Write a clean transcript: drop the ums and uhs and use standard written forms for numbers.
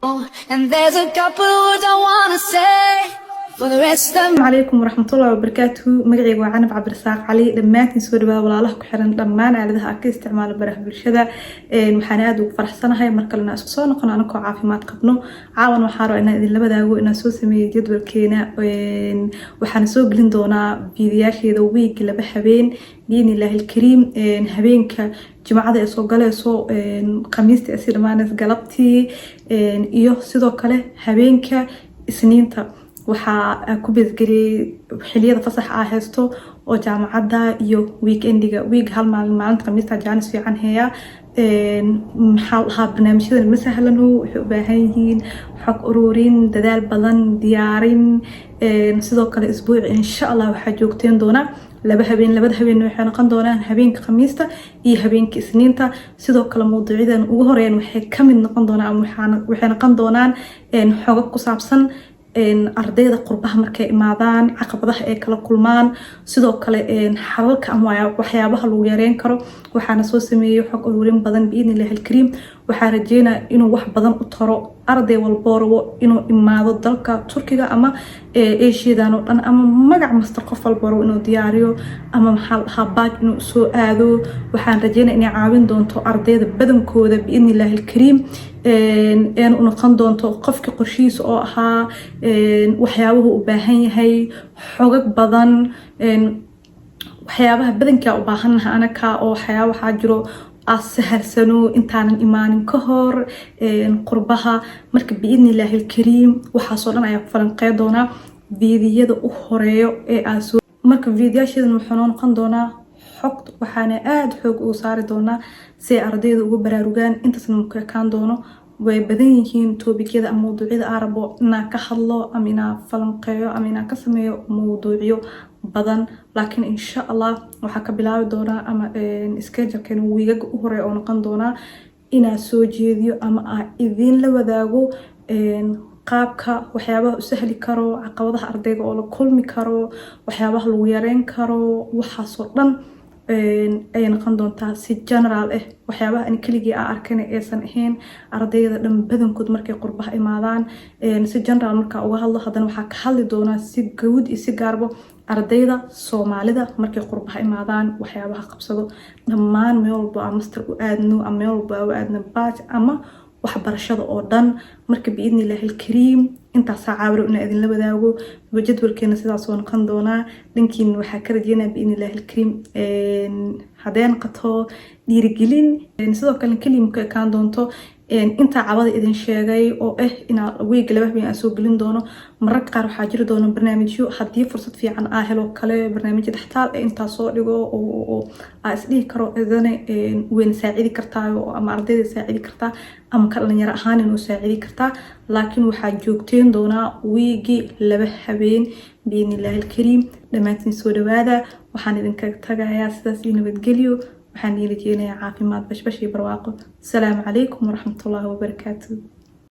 And there's a couple words I wanna say for the rest of السلام عليكم ورحمة الله وبركاته. مقعي وعنب عبد الرزاق علي دماتني سو دبا ولاله ku xiran dhamaan aaladaha ka isticmaalo baraha bulshada waxaan aad ugu faraxsanahay marka la isku soo noqon anako caafimaad qabno caawan waxaan rabaa inaan idin la wadaago inaan soo sameeyo jadwalkeena waxaan soo gelin doonaa fiidiyaasheeda week laba habeen biidnillaahi alkariim habeenka jimcada ee soo galayso khamiista ee dhamaanaysa galabtii iyo sidoo kale habeenka isniinta waxaa ku bedgeliyay xiliyada fasax ah haysto oo jaamacada iyo weekendiga hal maalinta khamiista jaanis fiican heeya maxaa barnaamijyadan ma sahlano waxay u baahan yihiin xog ururin dadaal badan diyaarin sidoo kale isbuuci insha Allah waxaa joogteen doona labada habeen waxay noqon doonaan habeenka khamiista iyo habeenka isniinta sidoo kale mowduucyadan ugu horeeyaan waxay kamid noqon doonaan waxay noqon doonaan xog ku saabsan ardayda qurbaha markay imaadaan caqabadaha ay kala kulmaan sidoo kale xalalka ama waxyaabaha lagu yareyn karo waxaana soo sameeyay xog ururin badan biidnillaahi alkariim waxaan rajeynayaa inuu wax badan u taro arday walbo rabo inuu imaado dalka Turkiga ama Aasiyadan oo dhan ama magac master qof walbo rabo inuu diyaariyo ama habaaj inuu soo aado waxaan rajeynayaa inay caawin doonto ardayda badankooda biidnillaahi alkariim u noqon doonto qofka qorshihiisa oo ahaa waxyaabaha u baahan yahay xogag badan waxyaabaha badanka u baahanahay anaka oo waxyaabaha jiro asahalsano intaanan imaanin ka hor qurbaha marka biidnillaahi alkariim waxa soo dhan ayaa ku falanqeyn doona fiidiyada u horeeyo ee marka fiidiyaashadan wuxuu noqon doonaa xogta waxaana aad xoog u saari doonaa si ardayda ugu baraarugaan intaasna ku ekaan doono way badan yihiin topicyada ama mowduucyada arabo inaan ka hadlo ama inaan falanqeeyo ama inaan ka sameeyo mowduucyo badan laakiin insha Allah waxa ka bilaabi doona ama schedule-kan weegaga u horeeyo oo noqon doona inaan soo jeediyo ama idin la wadaago qaabka waxyaabaha u sahli karo caqabadaha ardayga oo la kulmi karo waxyaabaha lagu yareyn karo waxa soo dhan ay noqon doontaa si general waxyaabaha aan keligii arkay aysan ahayn ardayda dhan badankood markay qurbaha imaadaan si general marka uga hadlo hadana waxa ka hadli doona si guud iyo si gaarbo ardayda Soomaalida markay qurbaha imaadaan waxyaabaha qabsado dhammaan meel walba master u aadno ama meel walba u aadno batch ama waxbarashada oo dhan marka biidnillaahi alkariim inta saacado in idin la wadaago jadwalkeena sidaas oo noqon doona dhankiin waxa ka rajeynaa biidnillaahi alkariim hadeen qato dhiirigelin sidoo kale kelimka kaan doonto inta cabada idin sheegay oo ina week laba habeen aan soo gelin doono mararka qaar waxa jiri doona barnaamijyo hadii fursad fiican ah helo kale barnaamijyo dhaxtaal inta soo dhigo oo isdhihi karo idana weyn saacidi kartaa ama ardayda saacidi kartaa ama dhalinyaro ahaan inuu saacidi kartaa laakiin waxa joogteen doona week laba habeen biidnillaahi alkariim dhamaantiin soo dhawaada waxaan idinka tagayaa sidaas nabadgelyo waxaan rajeynayaa caafimaad bashbash iyo barwaaqo. Assalaamu calaykum waraxmatullaahi wabarakaatuh.